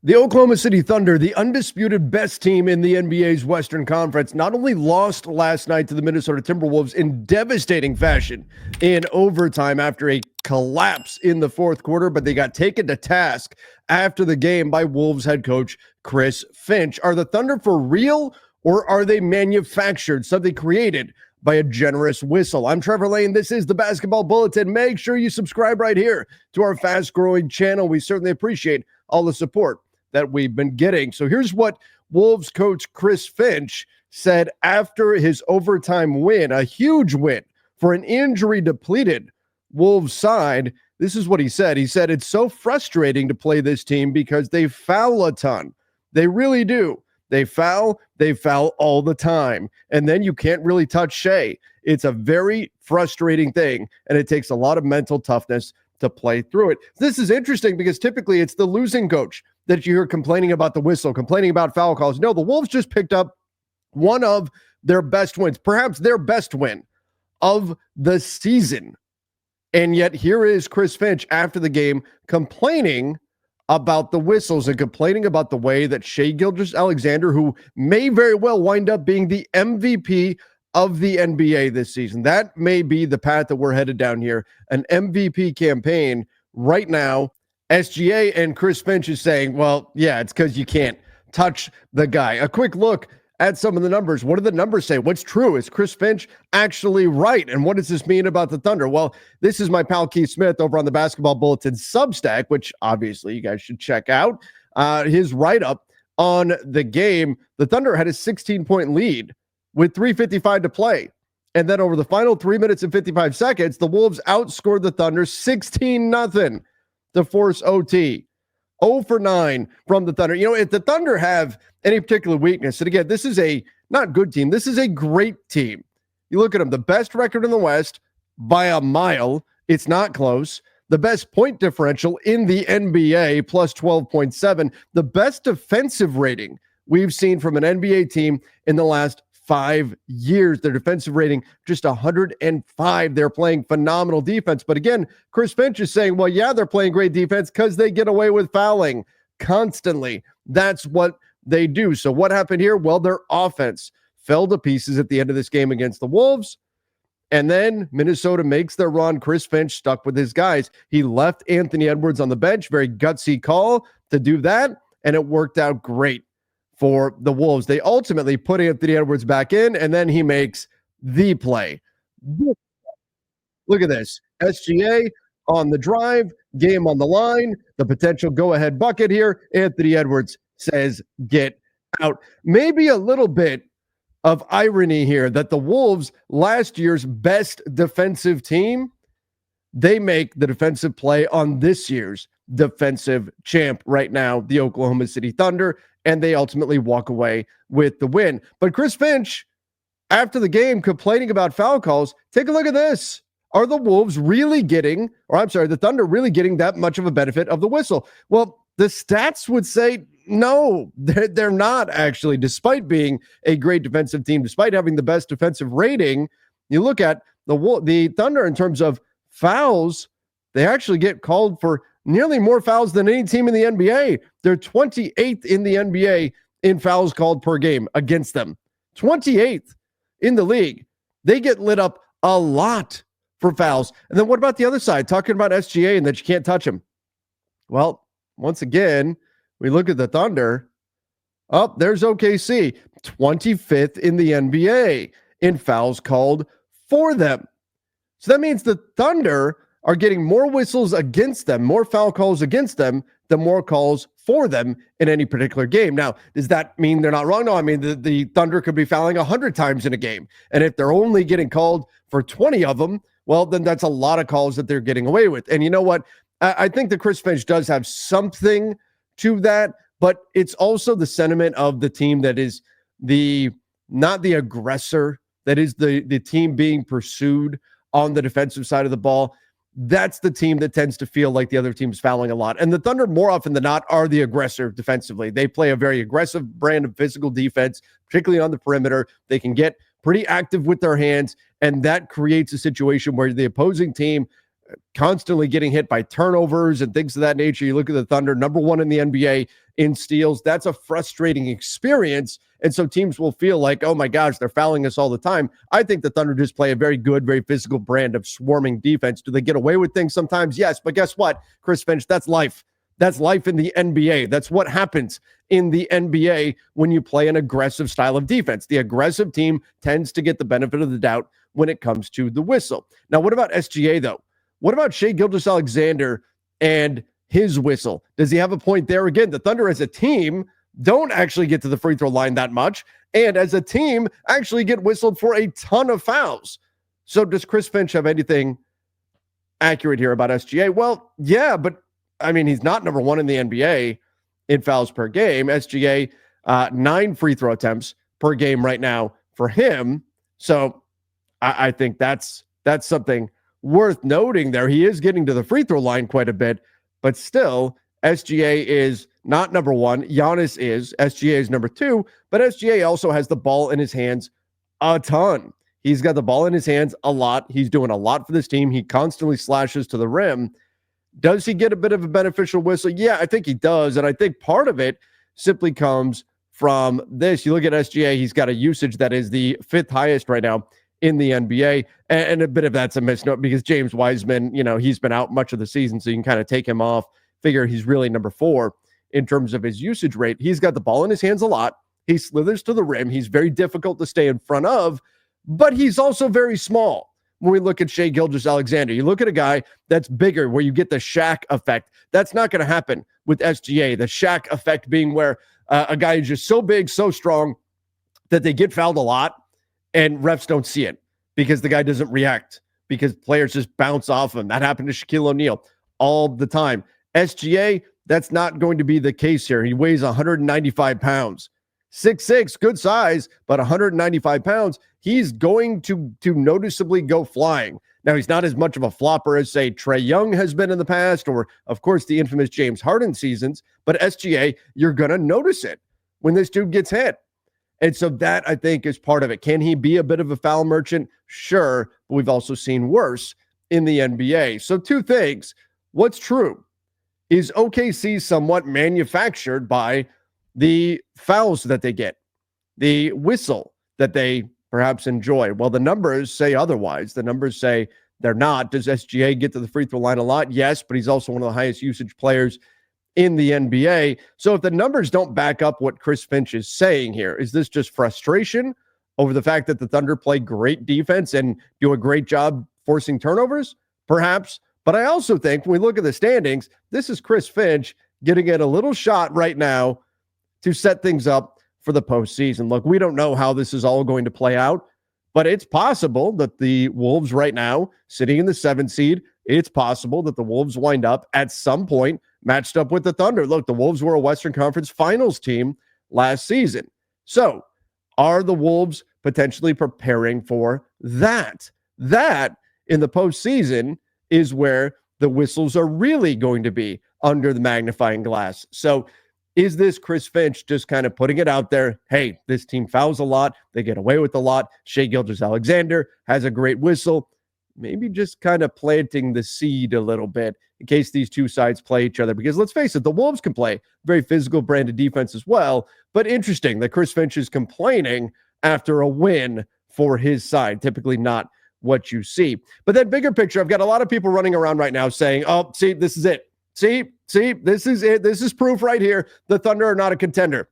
The Oklahoma City Thunder, the undisputed best team in the NBA's Western Conference, not only lost last night to the Minnesota Timberwolves in devastating fashion in overtime after a collapse in the fourth quarter, but they got taken to task after the game by Wolves head coach Chris Finch. Are the Thunder for real, or are they manufactured, something created by a generous whistle? I'm Trevor Lane. This is the Basketball Bulletin. Make sure you subscribe right here to our fast-growing channel. We certainly appreciate all the support that we've been getting. So here's what Wolves coach Chris Finch said after his overtime win, a huge win for an injury-depleted Wolves side. This is what he said. He said, "It's so frustrating to play this team because they foul a ton. They really do. They foul all the time. And then you can't really touch Shea. It's a very frustrating thing, and it takes a lot of mental toughness to play through it." This is interesting because typically it's the losing coach that you hear complaining about the whistle, complaining about foul calls. No, the Wolves just picked up one of their best wins, perhaps their best win of the season. And yet here is Chris Finch after the game complaining about the whistles and complaining about the way that Shai Gilgeous-Alexander, who may very well wind up being the MVP of the NBA this season. That may be the path that we're headed down here, an MVP campaign right now. SGA and Chris Finch is saying, well, yeah, it's because you can't touch the guy. A quick look at some of the numbers. What do the numbers say? What's true? Is Chris Finch actually right? And what does this mean about the Thunder? Well, this is my pal Keith Smith over on the Basketball Bulletin Substack, which obviously you guys should check out. His write-up on the game. The Thunder had a 16-point lead with 3:55 to play. And then over the final 3 minutes and 55 seconds, the Wolves outscored the Thunder 16-0 to force OT. 0 for 9 from the Thunder. You know, if the Thunder have any particular weakness, and again, this is a not good team, this is a great team. You look at them, the best record in the West by a mile. It's not close. The best point differential in the NBA, plus 12.7. The best defensive rating we've seen from an NBA team in the last 5 years. Their defensive rating, just 105. They're playing phenomenal defense. But again, Chris Finch is saying, well, yeah, they're playing great defense because they get away with fouling constantly. That's what they do. So what happened here? Well, their offense fell to pieces at the end of this game against the Wolves. And then Minnesota makes their run. Chris Finch stuck with his guys. He left Anthony Edwards on the bench. Very gutsy call to do that. And it worked out great for the Wolves. They ultimately put Anthony Edwards back in, and then he makes the play. Look at this. SGA on the drive, game on the line, the potential go-ahead bucket here. Anthony Edwards says, get out. Maybe a little bit of irony here that the Wolves, last year's best defensive team, they make the defensive play on this year's defensive champ right now, the Oklahoma City Thunder, and they ultimately walk away with the win. But Chris Finch, after the game, complaining about foul calls. Take a look at this. Are the Wolves really getting, or I'm sorry, the Thunder really getting that much of a benefit of the whistle? Well, the stats would say no, they're not actually, despite being a great defensive team, despite having the best defensive rating. You look at the Thunder in terms of fouls, they actually get called for nearly more fouls than any team in the NBA. They're 28th in the NBA in fouls called per game against them. 28th in the league. They get lit up a lot for fouls. And then what about the other side? Talking about SGA and that you can't touch him. Well, once again, we look at the Thunder. Oh, there's OKC. 25th in the NBA in fouls called for them. So that means the Thunder are getting more whistles against them, more foul calls against them, than more calls for them in any particular game. Now, does that mean they're not wrong? No, I mean, the Thunder could be fouling 100 times in a game. And if they're only getting called for 20 of them, well, then that's a lot of calls that they're getting away with. And you know what? I think that Chris Finch does have something to that, but it's also the sentiment of the team that is not the aggressor, that is the team being pursued on the defensive side of the ball. That's the team that tends to feel like the other team's fouling a lot. And the Thunder, more often than not, are the aggressor defensively. They play a very aggressive brand of physical defense, particularly on the perimeter. They can get pretty active with their hands, and that creates a situation where the opposing team constantly getting hit by turnovers and things of that nature. You look at the Thunder, number one in the NBA in steals. That's a frustrating experience. And so teams will feel like, oh my gosh, they're fouling us all the time. I think the Thunder just play a very good, very physical brand of swarming defense. Do they get away with things sometimes? Yes. But guess what, Chris Finch? That's life. That's life in the NBA. That's what happens in the NBA when you play an aggressive style of defense. The aggressive team tends to get the benefit of the doubt when it comes to the whistle. Now, what about SGA, though? What about Shai Gilgeous-Alexander and his whistle? Does he have a point there? Again, the Thunder as a team don't actually get to the free throw line that much, and as a team actually get whistled for a ton of fouls. So does Chris Finch have anything accurate here about SGA? Well, yeah, but I mean, he's not number one in the NBA in fouls per game. SGA, 9 free throw attempts per game right now for him. So I think that's something worth noting there. He is getting to the free throw line quite a bit, but still, SGA is not number one. Giannis is. SGA is number 2, but SGA also has the ball in his hands a ton. He's got the ball in his hands a lot. He's doing a lot for this team. He constantly slashes to the rim. Does he get a bit of a beneficial whistle? Yeah, I think he does. And I think part of it simply comes from this. You look at SGA, he's got a usage that is the 5th highest right now in the NBA. And a bit of that's a misnomer because James Wiseman, he's been out much of the season, so you can kind of take him off, figure he's really number 4 in terms of his usage rate. He's got the ball in his hands a lot. He slithers to the rim. He's very difficult to stay in front of, but he's also very small. When we look at Shai Gilgeous-Alexander, you look at a guy that's bigger where you get the Shaq effect. That's not going to happen with SGA. The Shaq effect being where a guy is just so big, so strong that they get fouled a lot and refs don't see it because the guy doesn't react because players just bounce off him. That happened to Shaquille O'Neal all the time. SGA, that's not going to be the case here. He weighs 195 pounds. 6'6", good size, but 195 pounds. He's going to noticeably go flying. Now, he's not as much of a flopper as, say, Trae Young has been in the past, or, of course, the infamous James Harden seasons. But SGA, you're going to notice it when this dude gets hit. And so that, I think, is part of it. Can he be a bit of a foul merchant? Sure, but we've also seen worse in the NBA. So 2 things. What's true? Is OKC somewhat manufactured by the fouls that they get, the whistle that they perhaps enjoy? Well, the numbers say otherwise. The numbers say they're not. Does SGA get to the free throw line a lot? Yes, but he's also one of the highest usage players in the NBA. So if the numbers don't back up what Chris Finch is saying here, is this just frustration over the fact that the Thunder play great defense and do a great job forcing turnovers? Perhaps. But I also think when we look at the standings, this is Chris Finch getting it a little shot right now to set things up for the postseason. Look, we don't know how this is all going to play out, but it's possible that the Wolves right now, sitting in the 7th seed, it's possible that the Wolves wind up at some point matched up with the Thunder. Look, the Wolves were a Western Conference Finals team last season. So are the Wolves potentially preparing for that? That in the postseason is where the whistles are really going to be under the magnifying glass. So is this Chris Finch just kind of putting it out there? Hey, this team fouls a lot. They get away with a lot. Shai Gilgeous-Alexander has a great whistle. Maybe just kind of planting the seed a little bit in case these two sides play each other. Because let's face it, the Wolves can play very physical branded defense as well. But interesting that Chris Finch is complaining after a win for his side. Typically not what you see. But that bigger picture, I've got a lot of people running around right now saying, oh, see, this is it. See, this is it. This is proof right here. The Thunder are not a contender.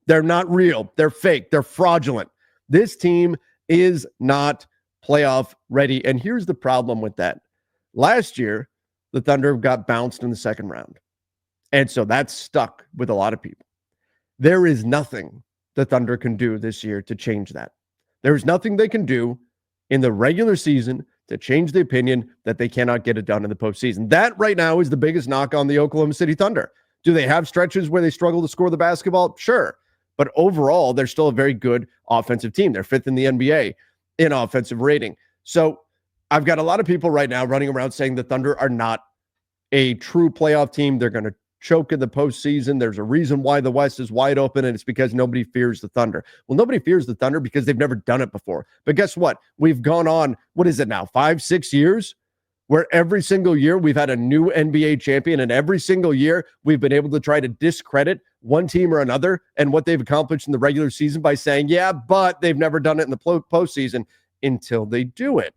They're not real. They're fake. They're fraudulent. This team is not playoff ready. And here's the problem with that. Last year, the Thunder got bounced in the second round. And so that's stuck with a lot of people. There is nothing the Thunder can do this year to change that. There's nothing they can do in the regular season to change the opinion that they cannot get it done in the postseason. That right now is the biggest knock on the Oklahoma City Thunder. Do they have stretches where they struggle to score the basketball? Sure. But overall, they're still a very good offensive team. They're 5th in the NBA in offensive rating. So I've got a lot of people right now running around saying the Thunder are not a true playoff team. They're going to choke in the postseason. There's a reason why the West is wide open, and it's because nobody fears the Thunder. Well, nobody fears the Thunder because they've never done it before. But guess what? We've gone on, what is it now, 5-6 years where every single year we've had a new NBA champion, and every single year we've been able to try to discredit one team or another and what they've accomplished in the regular season by saying, yeah, but they've never done it in the postseason, until they do it.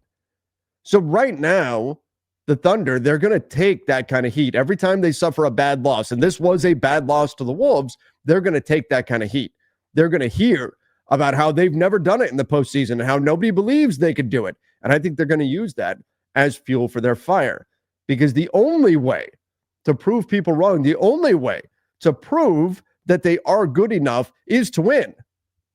So right now, the Thunder, they're going to take that kind of heat every time they suffer a bad loss. And this was a bad loss to the Wolves. They're going to take that kind of heat. They're going to hear about how they've never done it in the postseason and how nobody believes they could do it. And I think they're going to use that as fuel for their fire, because the only way to prove people wrong, the only way to prove that they are good enough is to win.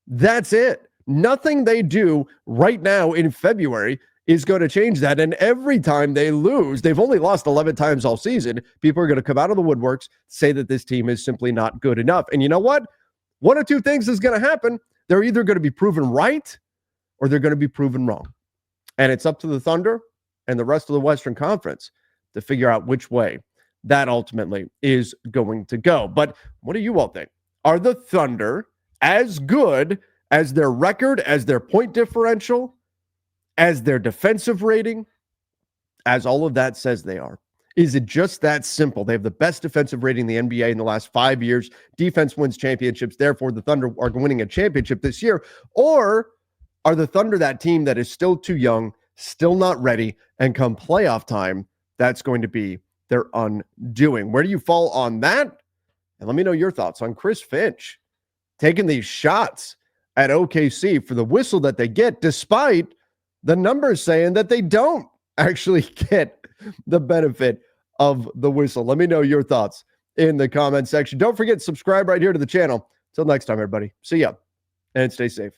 That's it. Nothing they do right now in February is going to change that. And every time they lose, they've only lost 11 times all season, people are going to come out of the woodworks, say that this team is simply not good enough. And you know what? One of two things is going to happen. They're either going to be proven right or they're going to be proven wrong. And it's up to the Thunder and the rest of the Western Conference to figure out which way that ultimately is going to go. But what do you all think? Are the Thunder as good as their record, as their point differential, as their defensive rating, as all of that says they are? Is it just that simple? They have the best defensive rating in the NBA in the last 5 years. Defense wins championships. Therefore, the Thunder are winning a championship this year. Or are the Thunder that team that is still too young, still not ready, and come playoff time, that's going to be their undoing? Where do you fall on that? And let me know your thoughts on Chris Finch taking these shots at OKC for the whistle that they get, despite the numbers saying that they don't actually get the benefit of the whistle. Let me know your thoughts in the comment section. Don't forget to subscribe right here to the channel. Till next time, everybody. See ya and stay safe.